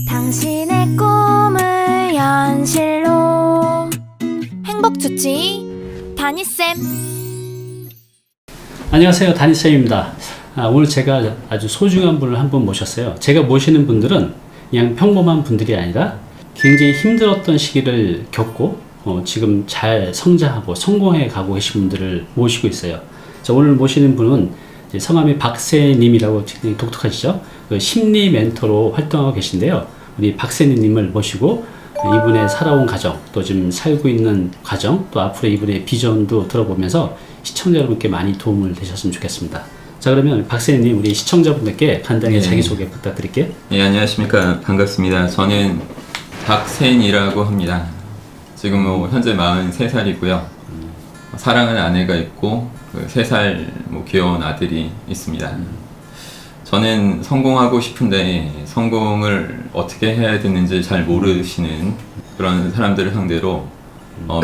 당신의 꿈을 현실로 행복주치 다니쌤. 안녕하세요, 다니쌤입니다. 오늘 제가 아주 소중한 분을 한 분 모셨어요. 제가 모시는 분들은 그냥 평범한 분들이 아니라 굉장히 힘들었던 시기를 겪고 지금 잘 성장하고 성공해 가고 계신 분들을 모시고 있어요. 오늘 모시는 분은 이제 성함이 박세님이라고 굉장히 독특하시죠? 그 심리 멘토로 활동하고 계신데요. 우리 박세님을 모시고 이분의 살아온 가정, 또 지금 살고 있는 가정, 또 앞으로 이분의 비전도 들어보면서 시청자 여러분께 많이 도움을 되셨으면 좋겠습니다. 자, 그러면 박세님, 우리 시청자분들께 간단히 자기소개 부탁드릴게요. 네, 안녕하십니까. 반갑습니다. 저는 박센이라고 합니다. 지금 현재 43살이고요. 사랑하는 아내가 있고 3살 귀여운 아들이 있습니다. 저는 성공하고 싶은데 성공을 어떻게 해야 되는지 잘 모르시는 그런 사람들을 상대로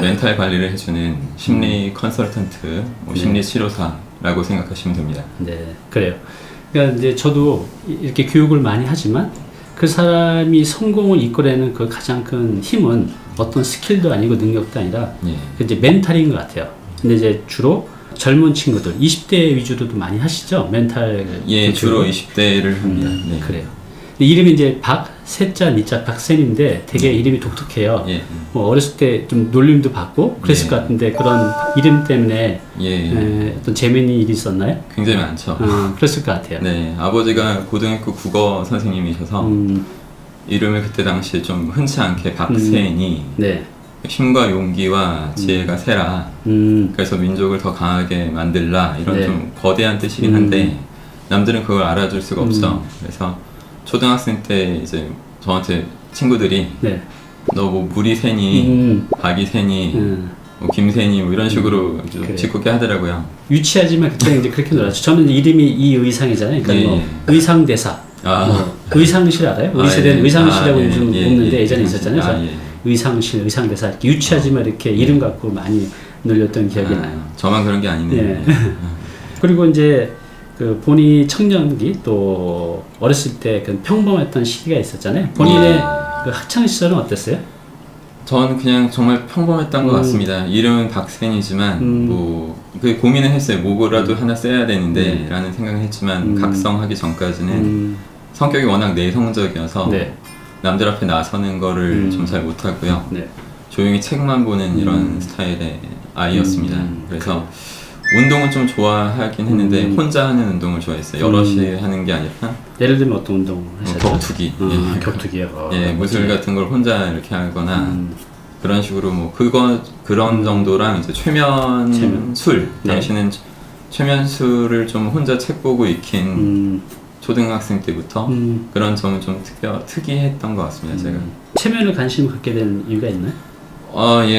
멘탈 관리를 해주는 심리 컨설턴트, 심리 치료사라고 생각하시면 됩니다. 네, 그래요. 그러니까 이제 저도 이렇게 교육을 많이 하지만 그 사람이 성공을 이끌어내는 그 가장 큰 힘은 어떤 스킬도 아니고 능력도 아니라 이제 멘탈인 것 같아요. 근데 이제 주로 젊은 친구들, 20대 위주로도 많이 하시죠? 멘탈. 예, 주로 20대를 합니다. 네. 그래요. 이름이 이제 세자, 니자, 박센인데 되게 이름이 독특해요. 예. 어렸을 때 좀 놀림도 받고 그랬을 것 같은데 그런 이름 때문에 어떤 재미있는 일이 있었나요? 굉장히 많죠. 그랬을 것 같아요. 네, 아버지가 고등학교 국어 선생님이셔서 이름을 그때 당시에 좀 흔치 않게 박센이 힘과 용기와 지혜가 세라. 그래서 민족을 더 강하게 만들라. 이런 좀 거대한 뜻이긴 한데 남들은 그걸 알아줄 수가 없어. 그래서 초등학생 때 이제 저한테 친구들이 너 뭐 물이 새니, 박이 새니, 김새니 이런 식으로 짓궂게 하더라고요. 유치하지만 그때 이제 그렇게 놀았죠. 저는 이름이 이의상이잖아요. 그러니까 의상대사. 의상실 알아요? 우리 세대는 의상실이라고 요즘 먹는데 예전에 있었잖아요. 의상실, 의상대사 이렇게 유치하지만 이렇게 이름 갖고 많이 놀렸던 기억이 나요. 저만 그런 게 아니네요. 그리고 이제 그 본인이 청년기 또 어렸을 때 그 평범했던 시기가 있었잖아요. 본인의 그 학창 시절은 어땠어요? 저는 그냥 정말 평범했던 것 같습니다. 이름은 박센이지만 그 고민을 했어요. 뭐라도 하나 써야 되는데 라는 생각을 했지만 각성하기 전까지는 성격이 워낙 내성적이어서 남들 앞에 나서는 거를 좀 잘 못하고요. 조용히 책만 보는 이런 스타일의 아이였습니다. 그래서 운동은 좀 좋아하긴 했는데 혼자 하는 운동을 좋아했어요. 여럿이 하는 게 아니라. 예를 들면 어떤 운동 하셨죠? 격투기. 격투기요. 무술 같은 걸 혼자 이렇게 하거나 그런 식으로 그런 정도랑 이제 최면술. 당시는 최면술을 좀 혼자 책 보고 익힌 초등학생 때부터 그런 점은 좀 특이했던 것 같습니다. 제가 최면을 관심 갖게 된 이유가 있나요?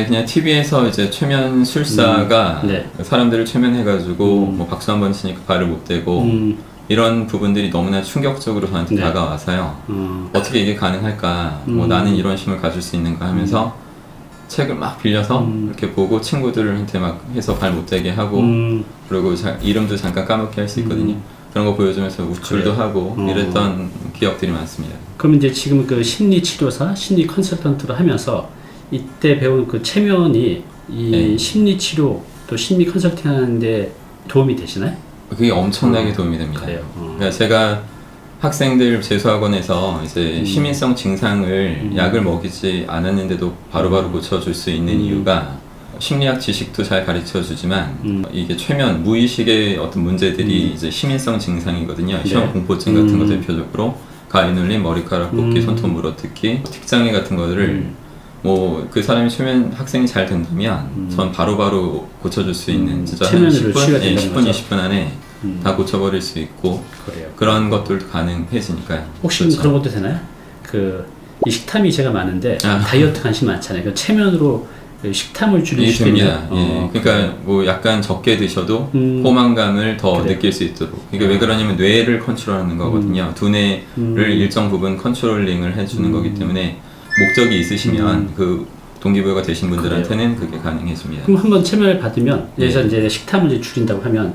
그냥 TV에서 이제 최면술사가 사람들을 최면해가지고 박수 한 번 치니까 발을 못 대고 이런 부분들이 너무나 충격적으로 저한테 다가와서요. 어떻게 이게 가능할까? 나는 이런 힘을 가질 수 있는가 하면서 책을 막 빌려서 이렇게 보고 친구들한테 막 해서 발 못 대게 하고 그리고 이름도 잠깐 까먹게 할 수 있거든요. 그런 거 보여주면서 우쭐도 하고 이랬던 기억들이 많습니다. 그럼 이제 지금 그 심리 치료사, 심리 컨설턴트로 하면서 이때 배운 그 체면이 이 심리 치료 또 심리 컨설팅 하는데 도움이 되시나요? 그게 엄청나게 도움이 됩니다. 그래요. 그러니까 제가 학생들 재수학원에서 이제 시민성 증상을 약을 먹이지 않았는데도 바로바로 고쳐줄 수 있는 이유가 심리학 지식도 잘 가르쳐 주지만 이게 최면, 무의식의 어떤 문제들이 이제 시민성 증상이거든요. 시험 공포증 같은 거 대표적으로 가위 눌림, 머리카락 볶기, 손톱 물어뜯기, 틱장애 같은 거를 그 사람이 최면 학생이 잘 된다면 전 바로바로 고쳐줄 수 있는 진짜 한 10분, 20분 안에 다 고쳐버릴 수 있고 그런 것들도 가능해지니까요. 혹시 그런 것도 되나요? 이 식탐이 제가 많은데 다이어트 관심 많잖아요. 그 체면으로 식탐을 줄일 수 있습니다. 그러니까 약간 적게 드셔도 포만감을 더 느낄 수 있도록. 그러니까 왜 그러냐면 뇌를 컨트롤하는 거거든요. 두뇌를 일정 부분 컨트롤링을 해주는 거기 때문에 목적이 있으시면 그 동기부여가 되신 분들한테는 그게 가능해집니다. 그럼 한번 체면을 받으면 여기서 이제 식탐을 이제 줄인다고 하면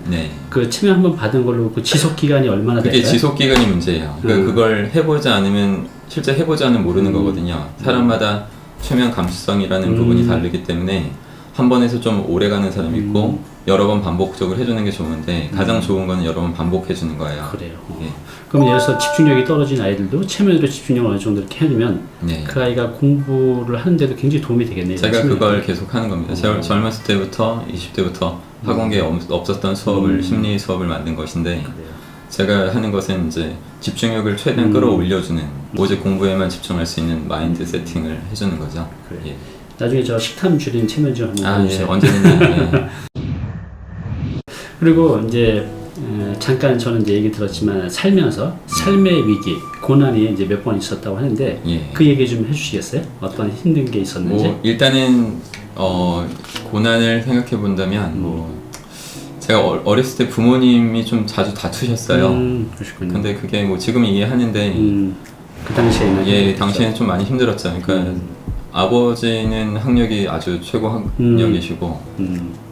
그 체면 한번 받은 걸로 그 지속 기간이 얼마나 될까요? 그게 지속 기간이 문제예요. 그러니까 그걸 해보지 않으면 실제 해보자는 모르는 거거든요. 사람마다 최면 감수성이라는 부분이 다르기 때문에 한 번 해서 좀 오래 가는 사람이 있고 여러 번 반복적으로 해주는 게 좋은데 가장 좋은 거는 여러 번 반복해 주는 거예요. 그래요. 예. 그럼 예를 들어서 집중력이 떨어진 아이들도 체면으로 집중력을 어느 정도 이렇게 해두면 네. 그 아이가 공부를 하는데도 굉장히 도움이 되겠네요. 제가 체면이. 그걸 계속 하는 겁니다. 젊었을 때부터 20대부터 학원계에 없었던 수업을 심리 수업을 만든 것인데 그래요. 제가 하는 것은 이제 집중력을 최대한 끌어올려주는 오직 공부에만 집중할 수 있는 마인드 세팅을 해주는 거죠. 그래요. 예. 나중에 저 식탐 줄인 체면 좀 한번 아, 예, 보여주세요. 언제든지. 예. 그리고 이제 잠깐 저는 이제 얘기 들었지만 살면서 삶의 위기, 고난이 이제 몇 번 있었다고 하는데 예. 그 얘기 좀 해주시겠어요? 어떤 힘든 게 있었는지? 뭐 일단은 고난을 생각해 본다면 뭐 제가 어렸을 때 부모님이 좀 자주 다투셨어요. 그러시군요. 근데 그게 뭐 지금 이해하는데 그 당시에는 예, 당시에는 좀 많이 힘들었죠. 그러니까 아버지는 학력이 아주 최고 학력이시고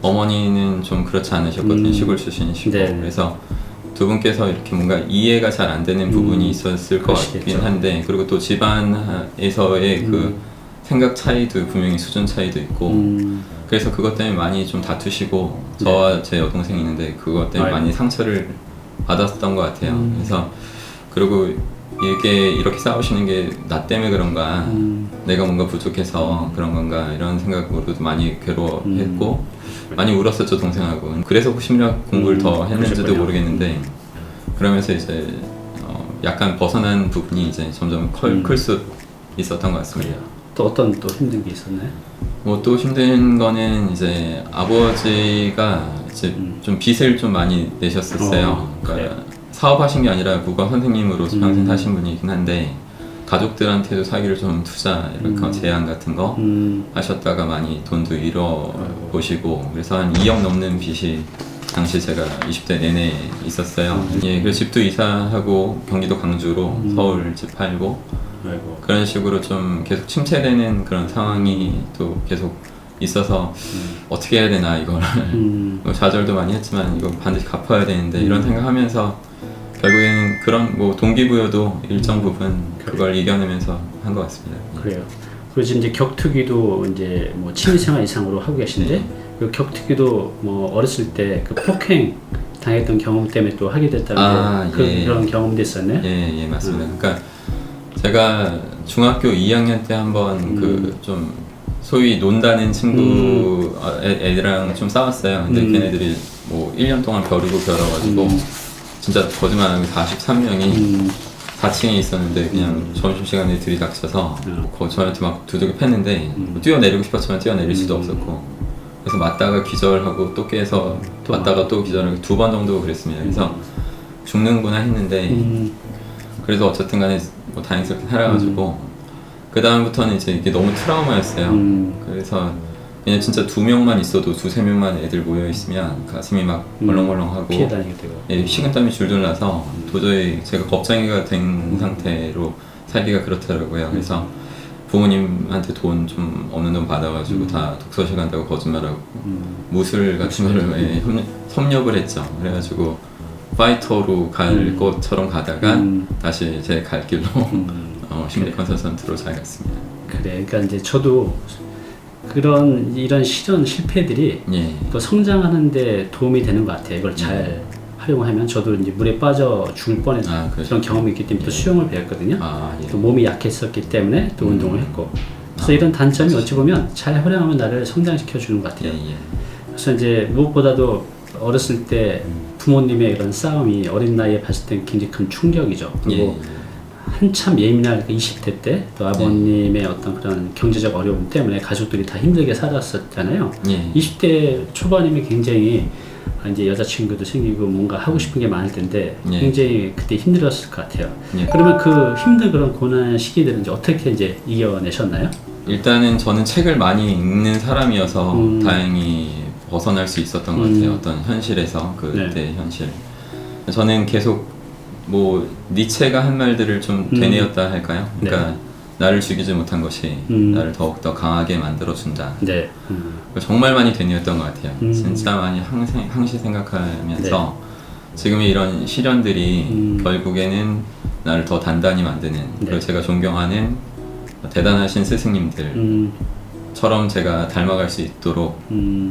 어머니는 좀 그렇지 않으셨거든요. 시골 출신이시고. 네. 그래서 두 분께서 이렇게 뭔가 이해가 잘 안 되는 부분이 있었을 것 그러시겠죠. 같긴 한데 그리고 또 집안에서의 그 생각 차이도 분명히 수준 차이도 있고 그래서 그것 때문에 많이 좀 다투시고 저와 제 여동생이 있는데 그것 때문에 아이고. 많이 상처를 받았던 것 같아요. 그래서 그리고 이게 이렇게 싸우시는 게 나 때문에 그런가 내가 뭔가 부족해서 그런 건가 이런 생각으로도 많이 괴로워했고 많이 울었었죠 동생하고. 그래서 심리학 공부를 더 했는지도 그러셨군요. 모르겠는데 그러면서 이제 약간 벗어난 부분이 이제 점점 클 수 있었던 것 같습니다. 또 어떤 또 힘든 게 있었나요? 뭐 또 힘든 거는 이제 아버지가 이제 좀 빚을 좀 많이 내셨었어요. 그러니까 사업하신 게 아니라 국어 선생님으로서 평생 사신 분이긴 한데 가족들한테도 사기를 좀 투자 이렇게 제안 같은 거 하셨다가 많이 돈도 잃어보시고 그래서 한 2억 넘는 빚이 당시 제가 20대 내내 있었어요. 예, 그래서 집도 이사하고 경기도 광주로 서울 집 팔고 아이고. 그런 식으로 좀 계속 침체되는 그런 상황이 또 계속 있어서 어떻게 해야 되나 이거를 뭐 좌절도 많이 했지만 이거 반드시 갚아야 되는데 이런 생각하면서 결국에는 그런 뭐 동기부여도 일정 부분 그걸 이겨내면서 한 것 같습니다. 그래요. 그리고 지금 이제 격투기도 이제 뭐 취미생활 이상으로 하고 계신데 네. 그 격투기도 뭐 어렸을 때 그 폭행 당했던 경험 때문에 또 하게 됐다는데 아, 예. 그런 경험도 있었네. 예, 맞습니다. 그러니까 제가 중학교 2학년 때 한번 그 좀 소위 논다는 친구 애들이랑 좀 싸웠어요. 근데 걔네들이 뭐 1년 동안 벼르고 벼러가지고 진짜 거짓말 안 하고 43명이 4층에 있었는데 그냥 점심시간에 들이닥쳐서 저한테 막 두들겨 팼는데 뭐 뛰어내리고 싶었지만 뛰어내릴 수도 없었고 그래서 맞다가 기절하고 또 깨서 또 맞다가 또 기절하고 2번 정도 그랬습니다. 그래서 죽는구나 했는데 그래서 어쨌든 간에 뭐 다행스럽게 살아가지고 그 다음부터는 이제 이게 너무 트라우마였어요. 그래서 그냥 진짜 2명만 있어도 2~3명만 애들 모여있으면 가슴이 막 벌렁벌렁하고 피해 다니게 되고. 예, 식은땀이 줄줄 나서 도저히 제가 겁쟁이가 된 상태로 살기가 그렇더라고요. 그래서 부모님한테 돈 좀 없는 돈 받아가지고 다 독서실 간다고 거짓말하고 무술 같은 거를 예, 섭렵을 했죠. 그래가지고 파이터로 갈 것처럼 가다가 다시 제 갈 길로 심리 컨설턴트로 잘 갔습니다. 그래. 그러니까 이제 저도 이런 실현 실패들이 예. 또 성장하는데 도움이 되는 것 같아요. 이걸 잘 활용하면 저도 이제 물에 빠져 죽을 뻔했던 그런 경험이 있기 때문에 또 수영을 배웠거든요. 예. 또 몸이 약했었기 때문에 또 운동을 했고. 그래서 이런 단점이 어찌 보면 잘 활용하면 나를 성장시켜 주는 것 같아요. 그래서 이제 무엇보다도 어렸을 때 부모님의 이런 싸움이 어린 나이에 봤을 때 굉장히 큰 충격이죠. 그리고 한참 예민할 20대 때 또 아버님의 어떤 그런 경제적 어려움 때문에 가족들이 다 힘들게 살았었잖아요. 20대 초반이면 굉장히 이제 여자친구도 생기고 뭔가 하고 싶은 게 많을 텐데 굉장히 그때 힘들었을 것 같아요. 그러면 그 힘든 그런 고난 시기들은 이제 어떻게 이제 이겨내셨나요? 일단은 저는 책을 많이 읽는 사람이어서 다행히 벗어날 수 있었던 것 같아요. 어떤 현실에서 그때 현실. 저는 계속 뭐 니체가 한 말들을 좀 되뇌었다 할까요? 그러니까 나를 죽이지 못한 것이 나를 더욱더 강하게 만들어준다. 네. 정말 많이 되뇌었던 것 같아요. 진짜 많이 항시 생각하면서 지금의 이런 시련들이 결국에는 나를 더 단단히 만드는 그리고 제가 존경하는 대단하신 스승님들처럼 제가 닮아갈 수 있도록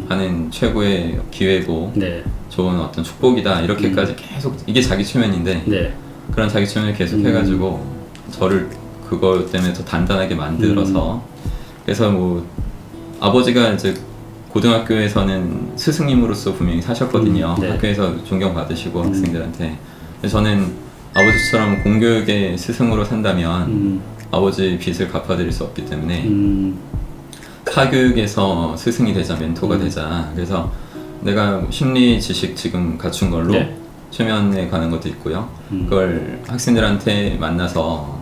하는 최고의 기회고 네. 좋은 어떤 축복이다 이렇게까지 계속 이게 자기 최면인데 네. 그런 자기 최면을 계속 해가지고 저를 그것 때문에 더 단단하게 만들어서 그래서 뭐 아버지가 이제 고등학교에서는 스승님으로서 분명히 사셨거든요. 네. 학교에서 존경받으시고 학생들한테. 근데 저는 아버지처럼 공교육의 스승으로 산다면 아버지 빚을 갚아드릴 수 없기 때문에 사교육에서 스승이 되자, 멘토가 되자. 그래서 내가 심리 지식 지금 갖춘 걸로 네. 최면에 가는 것도 있고요. 그걸 학생들한테 만나서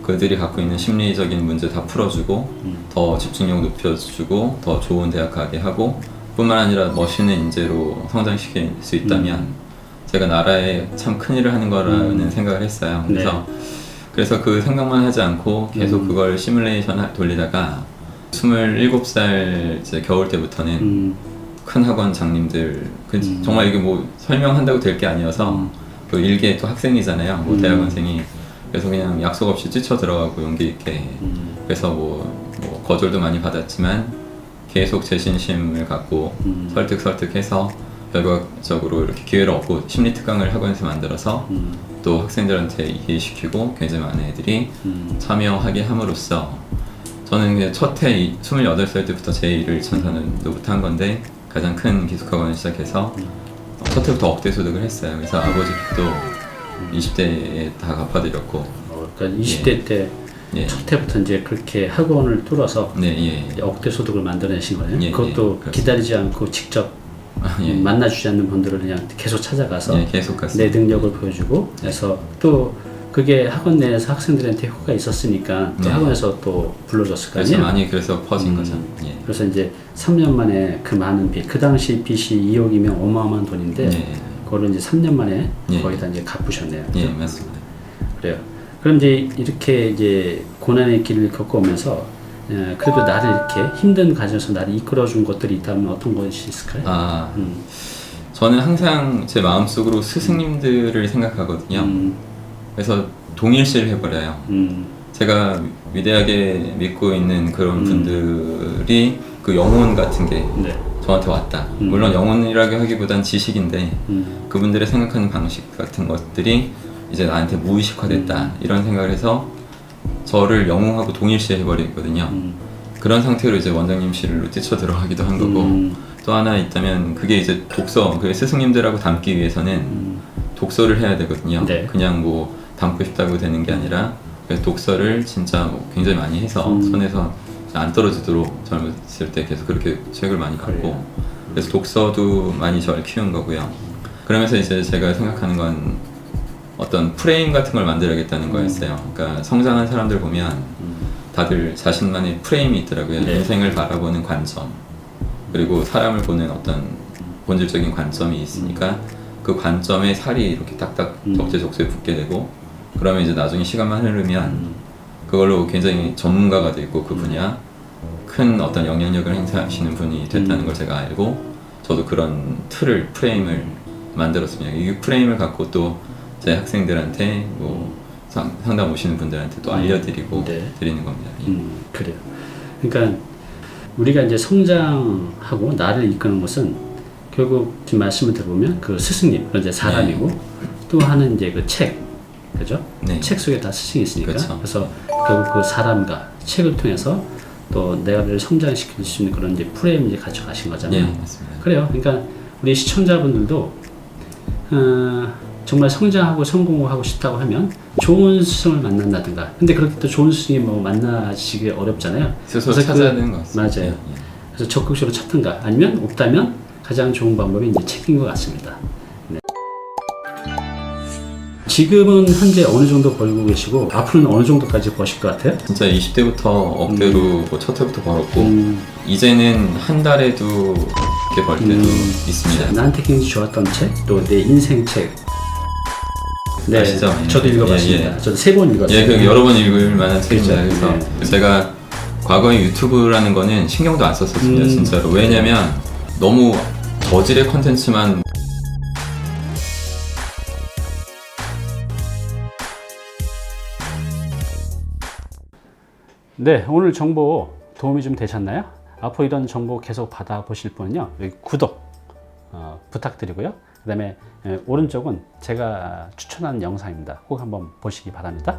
그들이 갖고 있는 심리적인 문제 다 풀어주고 더 집중력 높여주고 더 좋은 대학 가게 하고 뿐만 아니라 멋있는 인재로 성장시킬 수 있다면 제가 나라에 참 큰일을 하는 거라는 생각을 했어요. 그래서 그 생각만 하지 않고 계속 그걸 시뮬레이션 돌리다가 27살 이제 겨울 때부터는 큰 학원 장님들 정말 이게 뭐 설명한다고 될 게 아니어서 그 일개 또 학생이잖아요. 뭐 대학원생이 그래서 그냥 약속 없이 뛰쳐 들어가고 용기 있게 그래서 뭐 거절도 많이 받았지만 계속 제신심을 갖고 설득해서 결과적으로 이렇게 기회를 얻고 심리 특강을 학원에서 만들어서 또 학생들한테 이해시키고 굉장히 많은 애들이 참여하게 함으로써 저는 그냥 첫해 28살 때부터 제1을 천사는부터 한 건데 가장 큰 기숙학원을 시작해서 첫 해부터 억대 소득을 했어요. 그래서 아버지 빚도 20대에 다 갚아드렸고 그러니까 20대 때 첫 해부터 이제 그렇게 학원을 뚫어서 억대 소득을 만들어내신 거예요. 그것도 기다리지 않고 직접 만나주지 않는 분들을 그냥 계속 찾아가서 계속 내 능력을 보여주고 그래서 또 그게 학원 내에서 학생들한테 효과가 있었으니까 또 학원에서 또 불러줬을 거 아니에요. 그래서 많이 그래서 퍼진 거죠. 그래서 이제 3년 만에 그 많은 빚, 그 당시 빚이 2억이면 어마어마한 돈인데 그거를 이제 3년 만에 거의 다 이제 갚으셨네요. 예, 맞습니다. 그래요. 그럼 이제 이렇게 이제 고난의 길을 겪어오면서 그래도 나를 이렇게 힘든 과정에서 나를 이끌어준 것들이 있다면 어떤 것이 있을까요? 저는 항상 제 마음속으로 스승님들을 생각하거든요. 그래서 동일시를 해버려요. 제가 위대하게 믿고 있는 그런 분들이 그 영혼 같은 게 저한테 왔다. 물론 영혼이라고 하기보단 지식인데 그분들의 생각하는 방식 같은 것들이 이제 나한테 무의식화됐다. 이런 생각을 해서 저를 영웅하고 동일시 해버리거든요. 그런 상태로 이제 원장님실로 뛰쳐 들어가기도 한 거고 또 하나 있다면 그게 이제 독서, 그 스승님들하고 담기 위해서는 독서를 해야 되거든요. 그냥 뭐 담고 싶다고 되는 게 아니라 독서를 진짜 뭐 굉장히 많이 해서 손에서 안 떨어지도록 젊었을 때 계속 그렇게 책을 많이 갖고 그래서 독서도 많이 저를 키운 거고요. 그러면서 이제 제가 생각하는 건 어떤 프레임 같은 걸 만들어야겠다는 거였어요. 그러니까 성장한 사람들 보면 다들 자신만의 프레임이 있더라고요. 인생을 바라보는 관점 그리고 사람을 보는 어떤 본질적인 관점이 있으니까 그 관점에 살이 이렇게 딱딱 적재적소에 붙게 되고 그러면 이제 나중에 시간만 흐르면 그걸로 굉장히 전문가가 되고 그 분야 큰 어떤 영향력을 행사하시는 분이 됐다는 걸 제가 알고 저도 그런 틀을 프레임을 만들었습니다. 이 프레임을 갖고 또 제 학생들한테 뭐 상담 오시는 분들한테 또 알려드리고 드리는 겁니다. 그래요. 그러니까 우리가 이제 성장하고 나를 이끄는 것은 결국 지금 말씀을 들어보면 그 스승님, 그런 이제 사람이고 또 하는 이제 그 책, 그죠? 책 속에 다 스승이 있으니까. 그래서 결국 그 사람과 책을 통해서 또 내가를 성장시킬 수 있는 그런 이제 프레임을 이제 가져가신 거잖아요. 맞습니다. 그래요. 그러니까 우리 시청자분들도 정말 성장하고 성공하고 싶다고 하면 좋은 스승을 만난다든가. 근데 그렇게 또 좋은 스승이 뭐 만나시기 어렵잖아요. 스스로 찾아야 되는 것 같습니다. 맞아요. 그래서 적극적으로 찾든가 아니면 없다면 가장 좋은 방법이 이제 책인 것 같습니다. 지금은 현재 어느 정도 벌고 계시고 앞으로는 어느 정도까지 버실 것 같아요? 진짜 20대부터 억대로 뭐 첫 해부터 벌었고 이제는 한 달에도 이렇게 벌 때도 있습니다. 나한테 굉장히 좋았던 책, 또 내 인생 책. 네, 아시죠? 저도 읽어봤습니다. 저도 3번 읽었어요. 그 여러 번 읽을 만한 책입니다. 그래서 제가 과거에 유튜브라는 거는 신경도 안 썼었습니다. 진짜로. 왜냐면 너무 저질의 컨텐츠만 네, 오늘 정보 도움이 좀 되셨나요? 앞으로 이런 정보 계속 받아보실 분은요, 여기 구독 부탁드리고요. 그 다음에 오른쪽은 제가 추천하는 영상입니다. 꼭 한번 보시기 바랍니다.